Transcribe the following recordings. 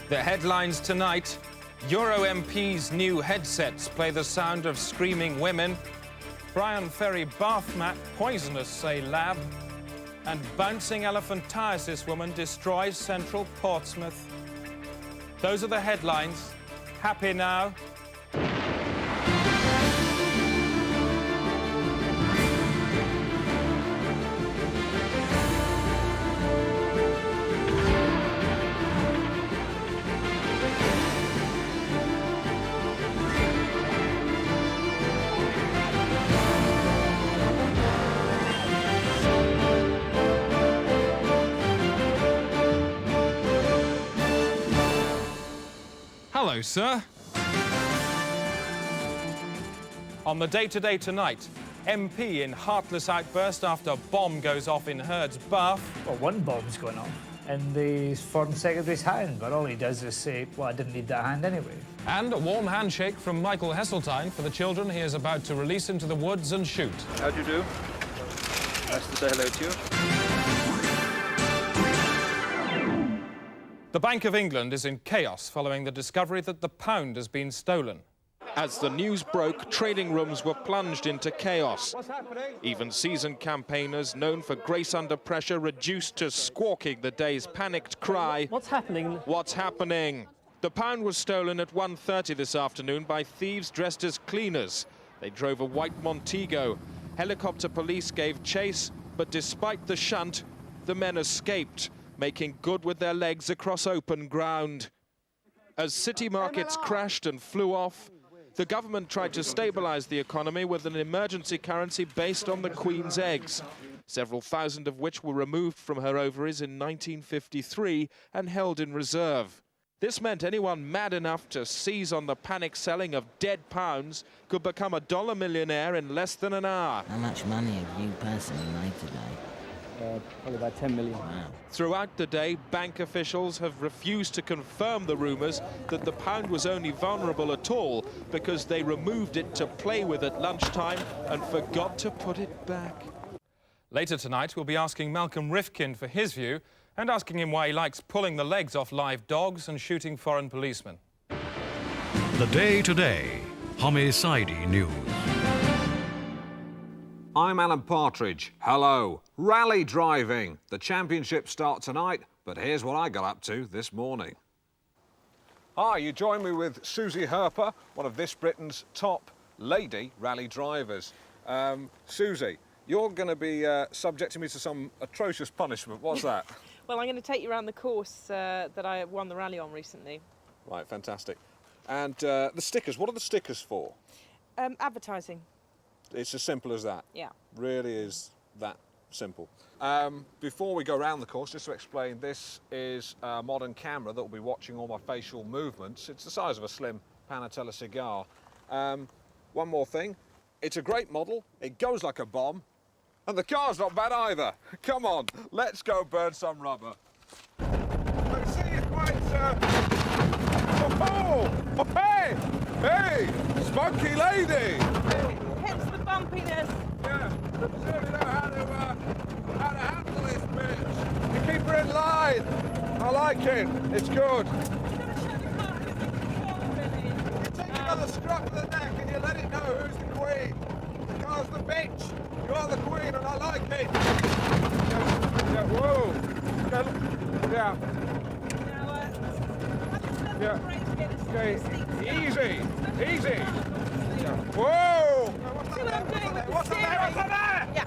The headlines tonight: Euro MPs' new headsets play the sound of screaming women. Brian Ferry bath mat poisonous, say lab. And bouncing elephantiasis woman destroys central Portsmouth. Those are the headlines. Happy now? Hello, sir. On the day-to-day tonight, MP in heartless outburst after bomb goes off in Hurd's bath. Well, one bomb's going off in the Foreign Secretary's hand, but all he does is say, well, I didn't need that hand anyway. And a warm handshake from Michael Heseltine for the children he is about to release into the woods and shoot. How do you do? Nice to say hello to you. The Bank of England is in chaos following the discovery that the pound has been stolen. As the news broke, trading rooms were plunged into chaos. Even seasoned campaigners known for grace under pressure reduced to squawking the day's panicked cry. What's happening? What's happening? The pound was stolen at 1:30 this afternoon by thieves dressed as cleaners. They drove a white Montego. Helicopter police gave chase, but despite the shunt, the men escaped, making good with their legs across open ground. As city markets crashed and flew off, the government tried to stabilise the economy with an emergency currency based on the Queen's eggs, several thousand of which were removed from her ovaries in 1953 and held in reserve. This meant anyone mad enough to seize on the panic selling of dead pounds could become a dollar millionaire in less than an hour. How much money have you personally made today? Probably about 10 million. Wow. Throughout the day, bank officials have refused to confirm the rumours that the pound was only vulnerable at all because they removed it to play with at lunchtime and forgot to put it back. Later tonight, we'll be asking Malcolm Rifkin for his view and asking him why he likes pulling the legs off live dogs and shooting foreign policemen. The day-to-day homicide news. I'm Alan Partridge. Hello. Rally driving. The championships start tonight, but here's what I got up to this morning. Hi, you join me with Susie Herper, one of this Britain's top lady rally drivers. Susie, you're going to be subjecting me to some atrocious punishment. What's that? Well, I'm going to take you around the course that I won the rally on recently. Right, fantastic. And the stickers, what are the stickers for? Advertising. It's as simple as that. Yeah. Really is that simple. Before we go around the course, just to explain, this is a modern camera that will be watching all my facial movements. It's the size of a slim Panatella cigar. One more thing, it's a great model, it goes like a bomb, and the car's not bad either. Come on, let's go burn some rubber. I see you quite, oh, hey, hey, spunky lady. Hence the bumpiness. Yeah, certainly know how to handle this bitch. You keep her in line. I like it. It's good. You take another scruff of the neck and you let it know who's the queen. The car's the bitch. You are the queen and I like it. Yeah, whoa. Yeah. Yeah. Okay. Easy. Easy. Yeah. Whoa. See what I'm doing with the What's steering? there? What's there? Yeah.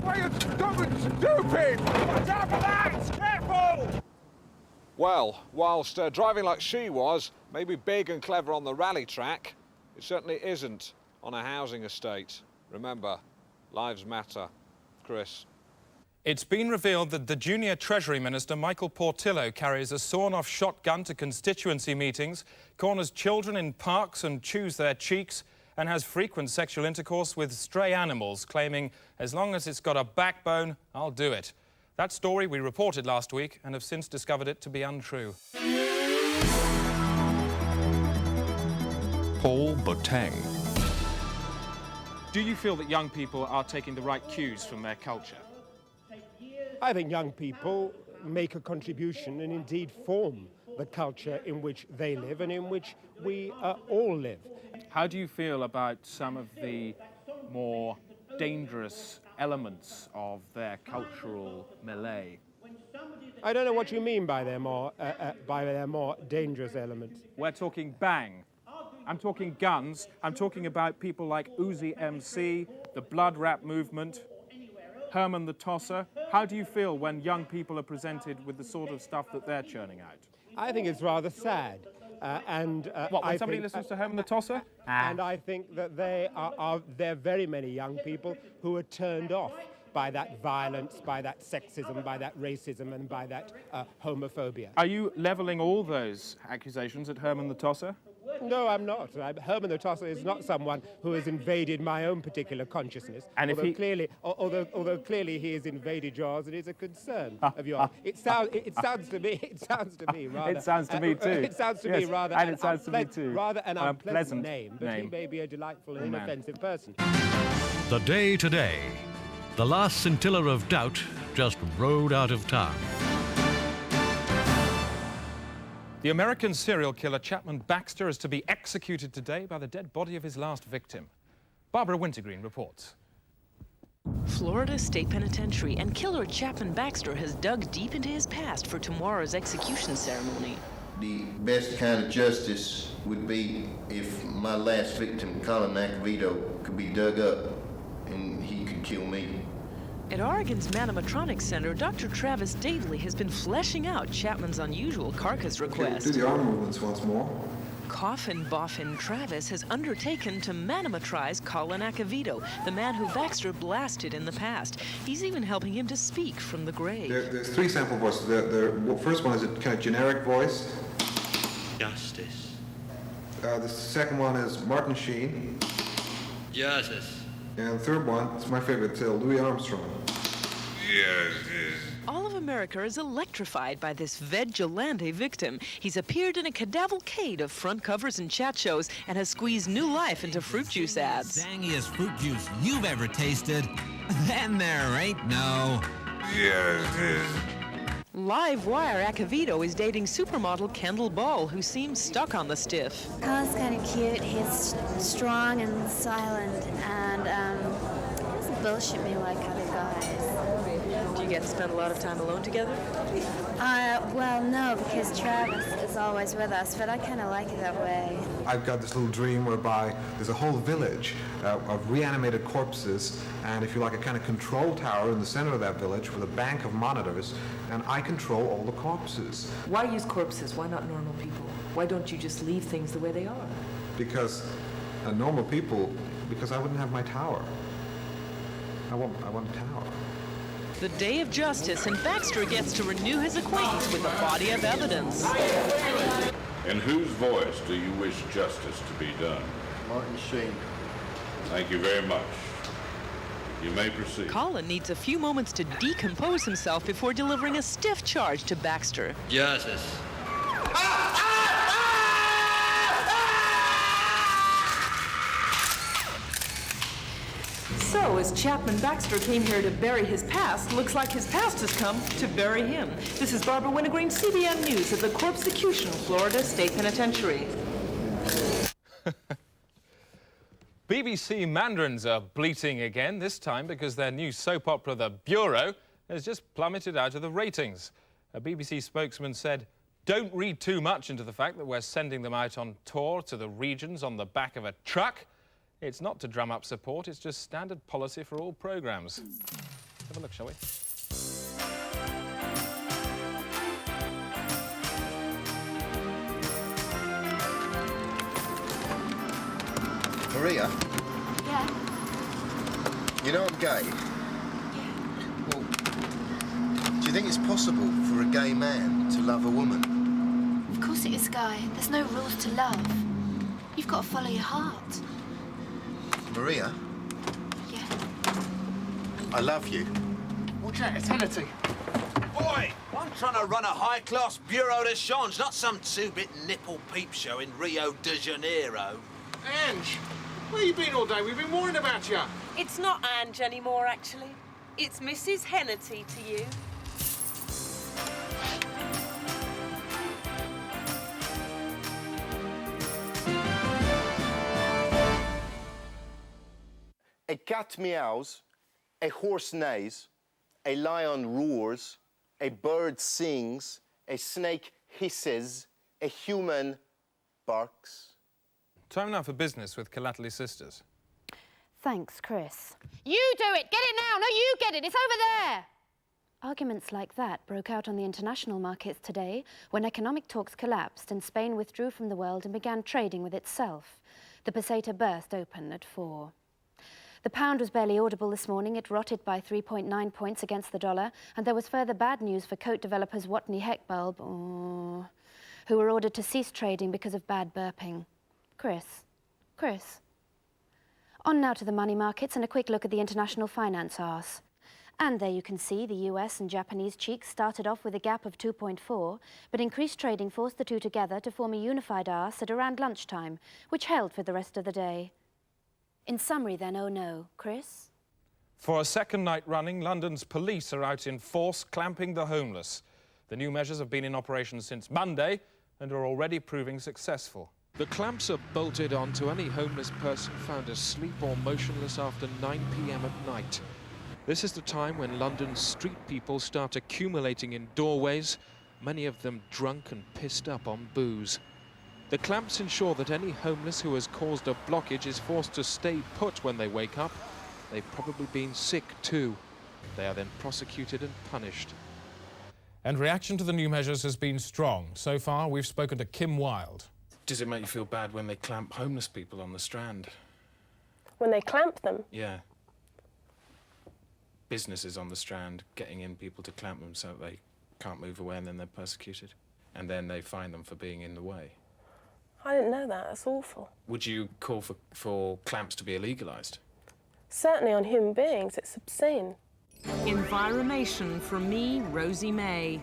Why are you stupid? Watch out for that! Careful! Well, whilst driving like she was, maybe big and clever on the rally track, it certainly isn't on a housing estate. Remember, lives matter. Chris. It's been revealed that the junior Treasury Minister, Michael Portillo, carries a sawn-off shotgun to constituency meetings, corners children in parks and chews their cheeks, and has frequent sexual intercourse with stray animals, claiming, as long as it's got a backbone, I'll do it. That story we reported last week and have since discovered it to be untrue. Paul Boteng. Do you feel that young people are taking the right cues from their culture? I think young people make a contribution and indeed form the culture in which they live and in which we all live. How do you feel about some of the more dangerous elements of their cultural melee? I don't know what you mean by their more dangerous elements. We're talking bang. I'm talking guns. I'm talking about people like Uzi MC, the Blood Rap movement, Herman the Tosser. How do you feel when young people are presented with the sort of stuff that they're churning out? I think it's rather sad. When somebody listens to Herman the Tosser? And I think that there are very many young people who are turned off by that violence, by that sexism, by that racism, and by that homophobia. Are you levelling all those accusations at Herman the Tosser? No, I'm not. Herman the Tosser is not someone who has invaded my own particular consciousness. And although clearly he has invaded yours, it is a concern of yours. It sounds to me rather. It sounds to me too. It sounds to me rather. And it sounds to me too. Rather an unpleasant name, but he may be a delightful and inoffensive person. The day today. The last scintilla of doubt just rode out of town. The American serial killer Chapman Baxter is to be executed today by the dead body of his last victim. Barbara Wintergreen reports. Florida State Penitentiary and killer Chapman Baxter has dug deep into his past for tomorrow's execution ceremony. The best kind of justice would be if my last victim, Colin Acavito, could be dug up and he could kill me. At Oregon's Manomatronics Center, Dr. Travis Davely has been fleshing out Chapman's unusual carcass request. Do the arm movements once more. Coffin Boffin Travis has undertaken to manometrize Colin Acavito, the man who Baxter blasted in the past. He's even helping him to speak from the grave. There's three sample voices. The first one is a kind of generic voice. Justice. The second one is Martin Sheen. Justice. And the third one, it's my favorite, Louis Armstrong. All of America is electrified by this vigilante victim. He's appeared in a cavalcade of front covers and chat shows and has squeezed new life into fruit juice ads. Tangiest fruit juice you've ever tasted. Then there ain't no. Live Wire Acavito is dating supermodel Kendall Ball, who seems stuck on the stiff. Colin's kind of cute. He's strong and silent, and he doesn't bullshit me like other guys. Do you get to spend a lot of time alone together? Well, no, because Travis is always with us, but I kind of like it that way. I've got this little dream whereby there's a whole village of reanimated corpses, and if you like, a kind of control tower in the center of that village with a bank of monitors, and I control all the corpses. Why use corpses? Why not normal people? Why don't you just leave things the way they are? Because normal people, because I wouldn't have my tower. I want a tower. The day of justice, and Baxter gets to renew his acquaintance with a body of evidence. In whose voice do you wish justice to be done? Martin Sheen. Thank you very much. You may proceed. Colin needs a few moments to decompose himself before delivering a stiff charge to Baxter. Justice. So, as Chapman Baxter came here to bury his past, looks like his past has come to bury him. This is Barbara Wintergreen, CBN News at the Corpsecution, Florida State Penitentiary. BBC Mandarins are bleating again, this time because their new soap opera, The Bureau, has just plummeted out of the ratings. A BBC spokesman said, "Don't read too much into the fact that we're sending them out on tour to the regions on the back of a truck. It's not to drum up support, it's just standard policy for all programmes." Have a look, shall we? Maria? Yeah? You know I'm gay? Yeah. Well, do you think it's possible for a gay man to love a woman? Of course it is, Guy. There's no rules to love. You've got to follow your heart. Maria? Yeah. I love you. Watch out, it's Hannity. Boy, I'm trying to run a high-class bureau de change, not some two-bit nipple peep show in Rio de Janeiro. Ange, where you been all day? We've been worrying about you. It's not Ange anymore, actually. It's Mrs. Hannity to you. cat meows, a horse neighs, a lion roars, a bird sings, a snake hisses, a human barks. Time now for business with Calately Sisters. Thanks, Chris. You do it! Get it now! No, you get it! It's over there! Arguments like that broke out on the international markets today when economic talks collapsed and Spain withdrew from the world and began trading with itself. The peseta burst open at 4. The pound was barely audible this morning. It rotted by 3.9 points against the dollar, and there was further bad news for coat developers Watney Heckbulb, who were ordered to cease trading because of bad burping. Chris. On now to the money markets and a quick look at the international finance arse. And there you can see the US and Japanese cheeks started off with a gap of 2.4, but increased trading forced the two together to form a unified arse at around lunchtime, which held for the rest of the day. In summary then, oh no, Chris? For a second night running, London's police are out in force clamping the homeless. The new measures have been in operation since Monday and are already proving successful. The clamps are bolted on to any homeless person found asleep or motionless after 9 p.m. at night. This is the time when London's street people start accumulating in doorways, many of them drunk and pissed up on booze. The clamps ensure that any homeless who has caused a blockage is forced to stay put when they wake up. They've probably been sick too. They are then prosecuted and punished. And reaction to the new measures has been strong. So far, we've spoken to Kim Wilde. Does it make you feel bad when they clamp homeless people on the Strand? When they clamp them? Yeah. Businesses on the Strand getting in people to clamp them so they can't move away, and then they're persecuted. And then they fine them for being in the way. I didn't know that. That's awful. Would you call for clamps to be illegalised? Certainly on human beings. It's obscene. Environmation from me, Rosie May.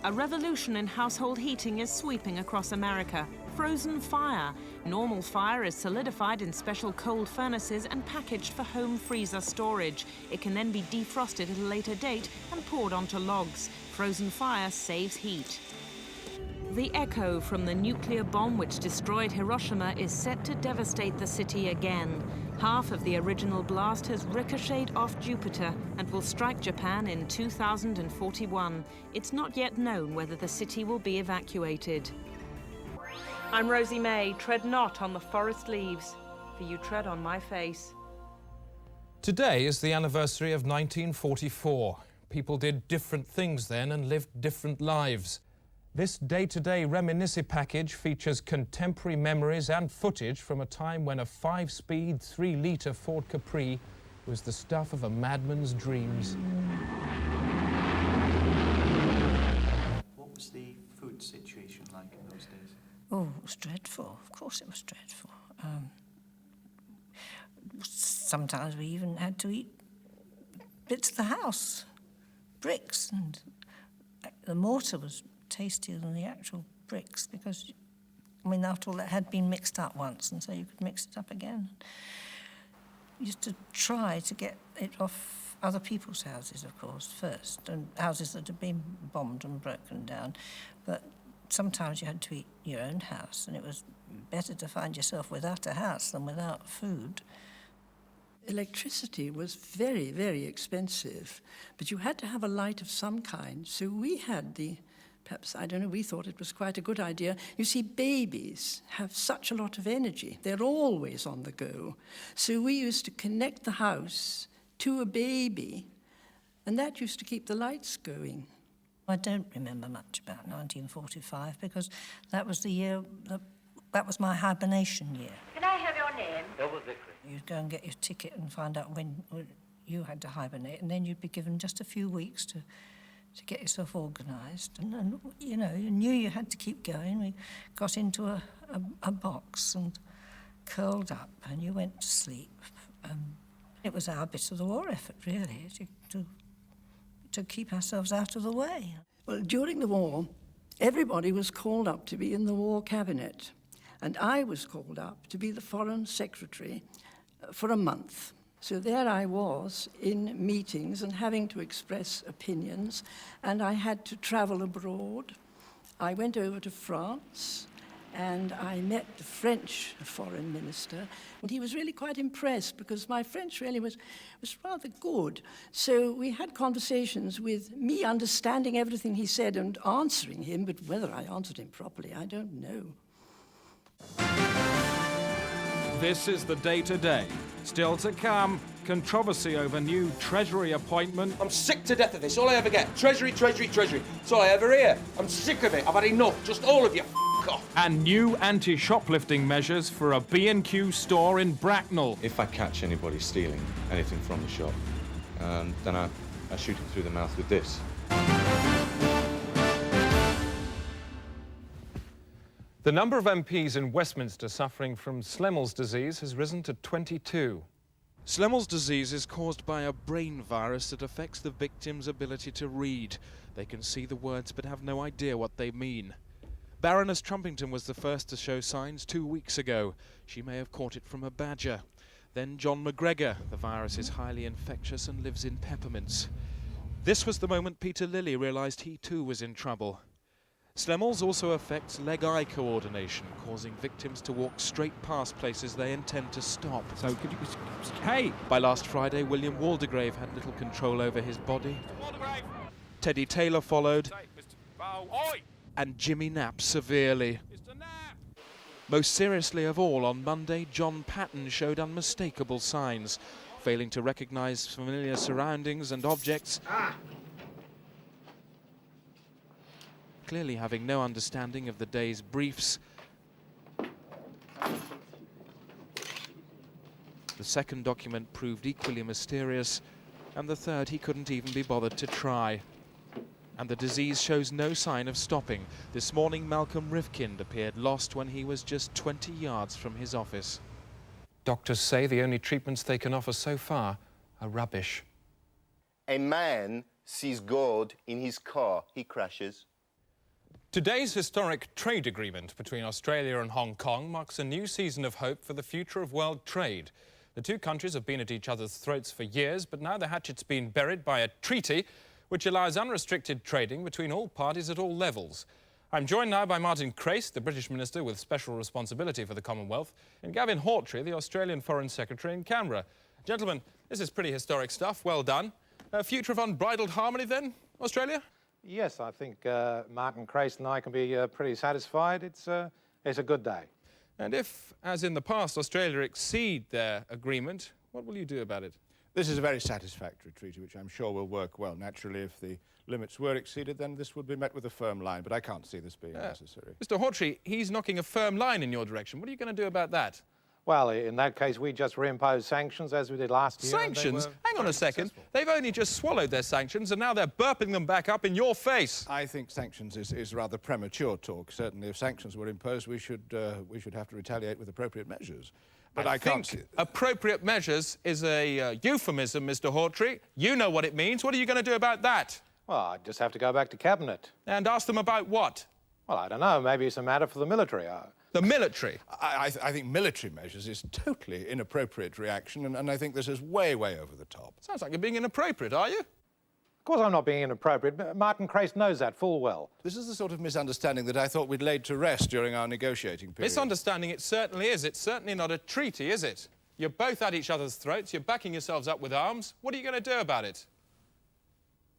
A revolution in household heating is sweeping across America. Frozen fire. Normal fire is solidified in special cold furnaces and packaged for home freezer storage. It can then be defrosted at a later date and poured onto logs. Frozen fire saves heat. The echo from the nuclear bomb which destroyed Hiroshima is set to devastate the city again. Half of the original blast has ricocheted off Jupiter and will strike Japan in 2041. It's not yet known whether the city will be evacuated. I'm Rosie May. Tread not on the forest leaves, for you tread on my face. Today is the anniversary of 1944. People did different things then and lived different lives. This day-to-day reminiscence package features contemporary memories and footage from a time when a 5-speed, 3-litre Ford Capri was the stuff of a madman's dreams. What was the food situation like in those days? Oh, it was dreadful. Of course it was dreadful. Sometimes we even had to eat bits of the house, bricks, and the mortar was tastier than the actual bricks because, I mean, after all, it had been mixed up once, and so you could mix it up again. We used to try to get it off other people's houses, of course, first, and houses that had been bombed and broken down. But sometimes you had to eat your own house, and it was better to find yourself without a house than without food. Electricity was very, very expensive, but you had to have a light of some kind, so we had perhaps, I don't know, we thought it was quite a good idea. You see, babies have such a lot of energy. They're always on the go. So we used to connect the house to a baby, and that used to keep the lights going. I don't remember much about 1945 because that was the year, that was my hibernation year. Can I have your name? Elwood Vickery. You'd go and get your ticket and find out when you had to hibernate, and then you'd be given just a few weeks to get yourself organised. And, you know, you knew you had to keep going. We got into a box and curled up, and you went to sleep. It was our bit of the war effort, really, to keep ourselves out of the way. Well, during the war, everybody was called up to be in the war cabinet, and I was called up to be the foreign secretary for a month. So there I was in meetings and having to express opinions, and I had to travel abroad. I went over to France, and I met the French foreign minister, and he was really quite impressed because my French really was rather good. So we had conversations with me understanding everything he said and answering him, but whether I answered him properly, I don't know. This is the day-to-day. Still to come, controversy over new Treasury appointment. I'm sick to death of this. All I ever get, Treasury, Treasury, Treasury. That's all I ever hear. I'm sick of it. I've had enough. Just all of you, f*** off. And new anti-shoplifting measures for a B&Q store in Bracknell. If I catch anybody stealing anything from the shop, then I shoot him through the mouth with this. The number of MPs in Westminster suffering from Slemmel's disease has risen to 22. Slemmel's disease is caused by a brain virus that affects the victim's ability to read. They can see the words but have no idea what they mean. Baroness Trumpington was the first to show signs 2 weeks ago. She may have caught it from a badger. Then John McGregor. The virus is highly infectious and lives in peppermints. This was the moment Peter Lilly realised he too was in trouble. Slemmel's also affects leg-eye coordination, causing victims to walk straight past places they intend to stop. So, could you... Hey! By last Friday, William Waldegrave had little control over his body. Teddy Taylor followed. And Jimmy Knapp severely. Most seriously of all, on Monday, John Patton showed unmistakable signs, failing to recognise familiar surroundings and objects. Clearly having no understanding of the day's briefs. The second document proved equally mysterious, and the third he couldn't even be bothered to try. And the disease shows no sign of stopping. This morning, Malcolm Rifkind appeared lost when he was just 20 yards from his office. Doctors say the only treatments they can offer so far are rubbish. A man sees God in his car. He crashes. Today's historic trade agreement between Australia and Hong Kong marks a new season of hope for the future of world trade. The two countries have been at each other's throats for years, but now the hatchet's been buried by a treaty which allows unrestricted trading between all parties at all levels. I'm joined now by Martin Crace, the British Minister with special responsibility for the Commonwealth, and Gavin Hawtrey, the Australian Foreign Secretary in Canberra. Gentlemen, this is pretty historic stuff. Well done. A future of unbridled harmony then, Australia? Yes, I think Martin Crace and I can be pretty satisfied. It's a good day. And if, as in the past, Australia exceed their agreement, what will you do about it? This is a very satisfactory treaty, which I'm sure will work well. Naturally, if the limits were exceeded, then this would be met with a firm line, but I can't see this being necessary. Mr. Hawtrey, he's knocking a firm line in your direction. What are you going to do about that? Well, in that case, we just reimpose sanctions as we did last year. Sanctions? Hang on a second. They've only just swallowed their sanctions and now they're burping them back up in your face. I think sanctions is rather premature talk. Certainly, if sanctions were imposed, we should have to retaliate with appropriate measures. But I can't see... Appropriate measures is a euphemism, Mr. Hawtrey. You know what it means. What are you going to do about that? Well, I just have to go back to Cabinet. And ask them about what? Well, I don't know. Maybe it's a matter for the military. The military? I think military measures is totally inappropriate reaction, and I think this is way, way over the top. Sounds like you're being inappropriate, are you? Of course I'm not being inappropriate. Martin Crace knows that full well. This is the sort of misunderstanding that I thought we'd laid to rest during our negotiating period. Misunderstanding it certainly is. It's certainly not a treaty, is it? You're both at each other's throats. You're backing yourselves up with arms. What are you going to do about it?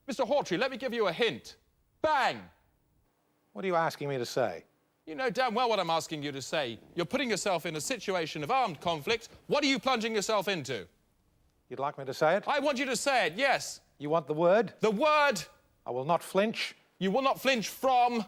Mr. Hawtrey, let me give you a hint. Bang! What are you asking me to say? You know damn well what I'm asking you to say. You're putting yourself in a situation of armed conflict. What are you plunging yourself into? You'd like me to say it? I want you to say it, yes. You want the word? The word! I will not flinch. You will not flinch from?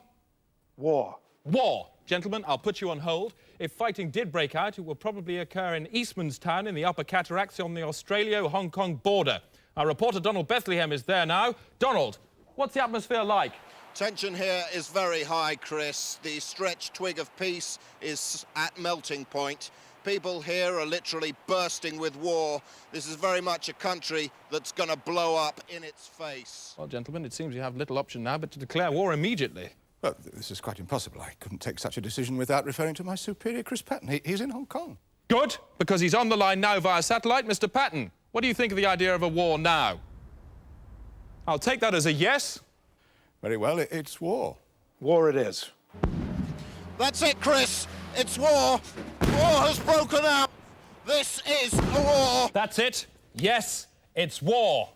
War. War. Gentlemen, I'll put you on hold. If fighting did break out, it will probably occur in Eastman's Town in the Upper Cataracts on the Australia-Hong Kong border. Our reporter Donald Bethlehem is there now. Donald, what's the atmosphere like? Tension here is very high, Chris. The stretched twig of peace is at melting point. People here are literally bursting with war. This is very much a country that's going to blow up in its face. Well, gentlemen, it seems you have little option now but to declare war immediately. Well, this is quite impossible. I couldn't take such a decision without referring to my superior, Chris Patton. He's in Hong Kong. Good, because he's on the line now via satellite. Mr. Patton, what do you think of the idea of a war now? I'll take that as a yes. Very well, it's war. War it is. That's it, Chris. It's war. War has broken out. This is a war. That's it. Yes, it's war.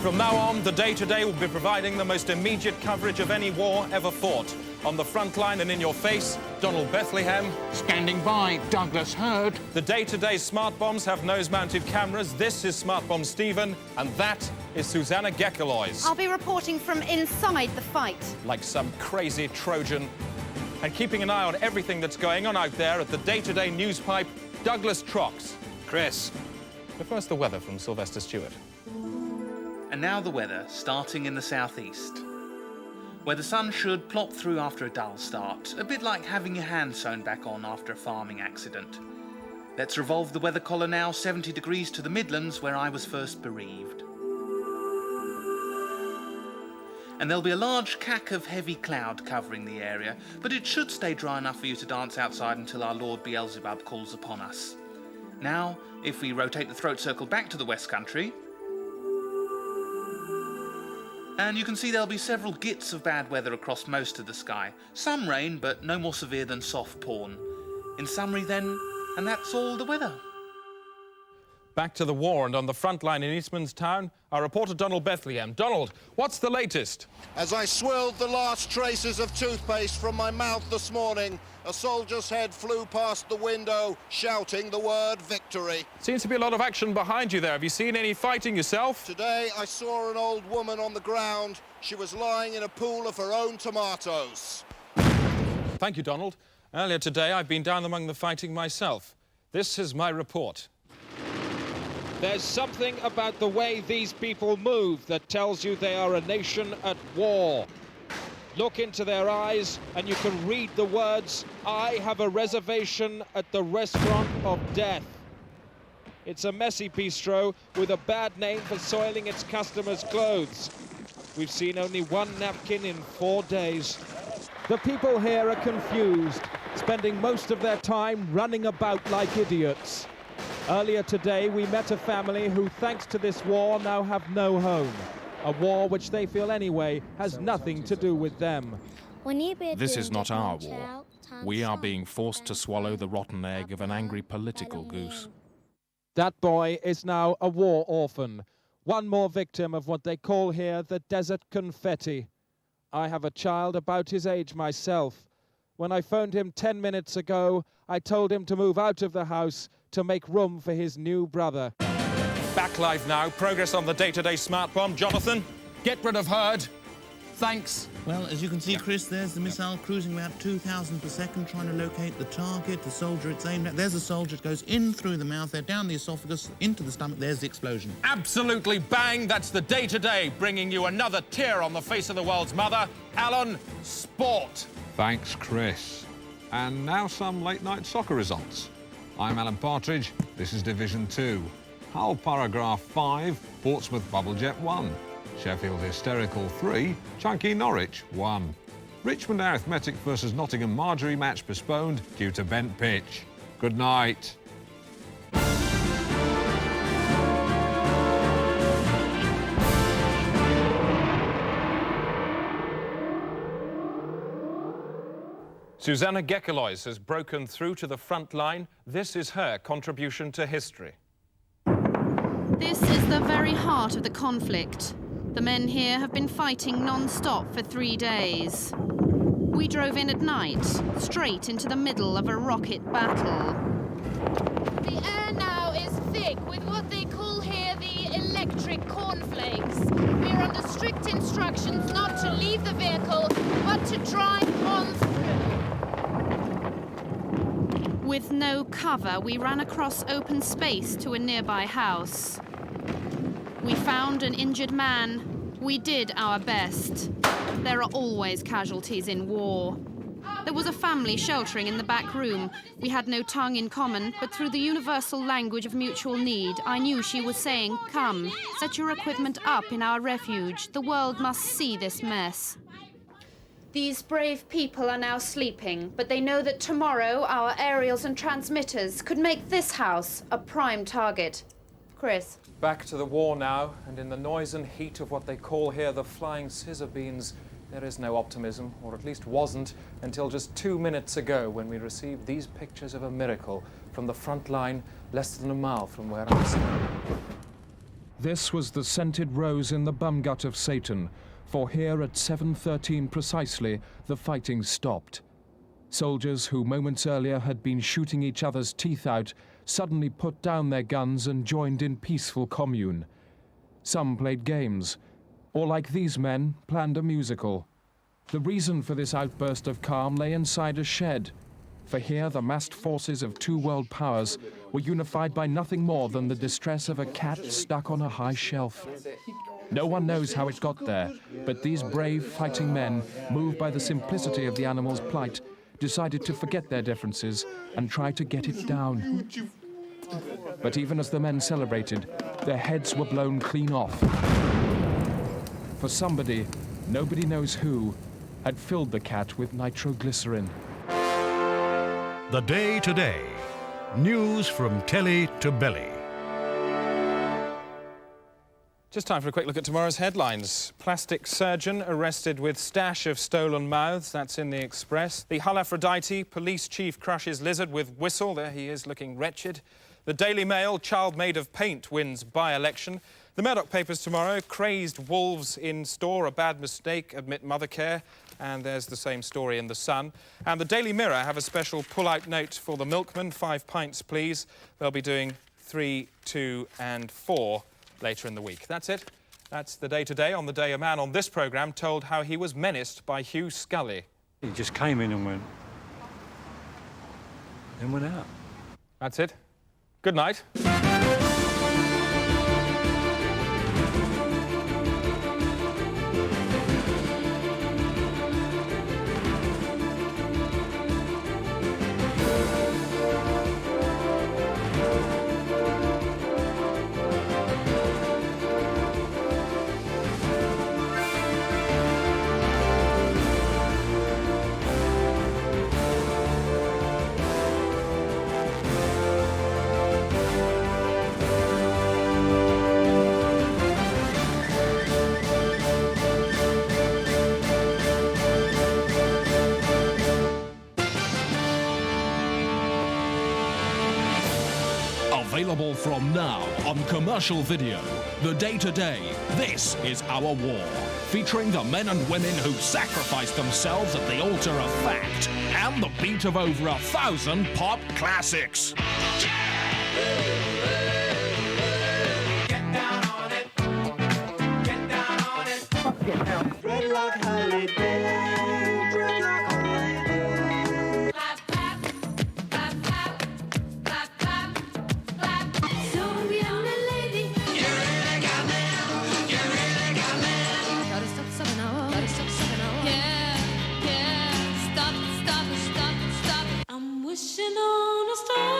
From now on, the Day-Today will be providing the most immediate coverage of any war ever fought. On the front line and in your face, Donald Bethlehem. Standing by, Douglas Hurd. The Day-Today smart bombs have nose-mounted cameras. This is Smart Bomb Stephen, and that is Susanna Gekelois. I'll be reporting from inside the fight. Like some crazy Trojan. And keeping an eye on everything that's going on out there at the Day-Today news pipe, Douglas Trox. Chris. But first, the weather from Sylvester Stewart. And now the weather, starting in the southeast, where the sun should plop through after a dull start, a bit like having your hand sewn back on after a farming accident. Let's revolve the weather collar now, 70 degrees to the Midlands, where I was first bereaved. And there'll be a large cack of heavy cloud covering the area, but it should stay dry enough for you to dance outside until our Lord Beelzebub calls upon us. Now, if we rotate the throat circle back to the West Country, and you can see there'll be several gits of bad weather across most of the sky. Some rain, but no more severe than soft porn. In summary then, and that's all the weather. Back to the war, and on the front line in Eastman's Town, our reporter Donald Bethlehem. Donald, what's the latest? As I swilled the last traces of toothpaste from my mouth this morning, a soldier's head flew past the window, shouting the word victory. Seems to be a lot of action behind you there. Have you seen any fighting yourself? Today I saw an old woman on the ground. She was lying in a pool of her own tomatoes. Thank you, Donald. Earlier today, I've been down among the fighting myself. This is my report. There's something about the way these people move that tells you they are a nation at war. Look into their eyes and you can read the words, "I have a reservation at the restaurant of death." It's a messy bistro with a bad name for soiling its customers' clothes. We've seen only one napkin in 4 days. The people here are confused, spending most of their time running about like idiots. Earlier today, we met a family who, thanks to this war, now have no home. A war which they feel anyway has nothing to do with them. This is not our war. We are being forced to swallow the rotten egg of an angry political goose. That boy is now a war orphan. One more victim of what they call here the desert confetti. I have a child about his age myself. When I phoned him 10 minutes ago, I told him to move out of the house to make room for his new brother. Back live now. Progress on the Day-Today smart bomb. Jonathan, get rid of Hurd. Thanks. Well, as you can see, Chris, there's the missile cruising about 2,000 per second, trying to locate the target, the soldier it's aimed at. There's a soldier, it goes in through the mouth there, down the esophagus, into the stomach. There's the explosion. Absolutely bang. That's the Day-Today, bringing you another tear on the face of the world's mother. Alan, sport. Thanks, Chris. And now some late-night soccer results. I'm Alan Partridge. This is Division 2. Hull Paragraph 5, Portsmouth Bubblejet 1. Sheffield Hysterical 3, Chunky Norwich 1. Richmond Arithmetic versus Nottingham Marjorie match postponed due to bent pitch. Good night. Susanna Gekelois has broken through to the front line. This is her contribution to history. This is the very heart of the conflict. The men here have been fighting non-stop for 3 days. We drove in at night, straight into the middle of a rocket battle. The air now is thick with what they call here the electric cornflakes. We're under strict instructions not to leave the vehicle, but to drive on through. With no cover, we ran across open space to a nearby house. We found an injured man. We did our best. There are always casualties in war. There was a family sheltering in the back room. We had no tongue in common, but through the universal language of mutual need, I knew she was saying, "Come, set your equipment up in our refuge. The world must see this mess." These brave people are now sleeping, but they know that tomorrow our aerials and transmitters could make this house a prime target. Chris. Back to the war now, and in the noise and heat of what they call here the flying scissor beans, there is no optimism, or at least wasn't, until just 2 minutes ago when we received these pictures of a miracle from the front line less than a mile from where I'm standing. This was the scented rose in the bum gut of Satan, for here at 7:13 precisely, the fighting stopped. Soldiers who moments earlier had been shooting each other's teeth out suddenly put down their guns and joined in peaceful commune. Some played games, or like these men, planned a musical. The reason for this outburst of calm lay inside a shed, for here the massed forces of two world powers were unified by nothing more than the distress of a cat stuck on a high shelf. No one knows how it got there, but these brave fighting men, moved by the simplicity of the animal's plight, decided to forget their differences and try to get it down. But even as the men celebrated, their heads were blown clean off. For somebody, nobody knows who, had filled the cat with nitroglycerin. The Day Today. News from telly to belly. Just time for a quick look at tomorrow's headlines. Plastic surgeon arrested with stash of stolen mouths. That's in the Express. The Hull Aphrodite, police chief crushes lizard with whistle. There he is, looking wretched. The Daily Mail, child made of paint wins by-election. The Murdoch papers tomorrow, crazed wolves in store, a bad mistake, admit mother care. And there's the same story in The Sun. And the Daily Mirror have a special pull-out note for the milkman, 5 pints, please. They'll be doing 3, 2 and 4 later in the week. That's it. That's the Day Today. On the day, a man on this programme told how he was menaced by Hugh Scully. He just came in and went... then went out. That's it. Good night. Available from now on commercial video. The Day Today, This Is Our War. Featuring the men and women who sacrificed themselves at the altar of fact. And the beat of over 1,000 pop classics. Dreadlock holiday. Dreadlock holiday. Clap, clap, clap, clap, clap, clap, clap. Don't be on a lady. You really got mail. You really got mail. Gotta stop sucking now. Gotta stop sucking now. Yeah, yeah. Stop, stop, stop, stop. I'm wishing on a star.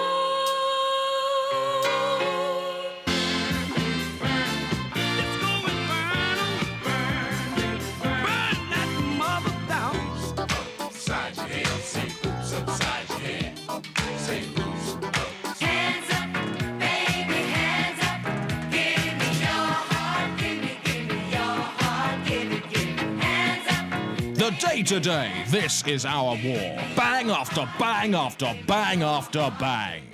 The Day Today, This Is Our War. Bang after bang after bang after bang.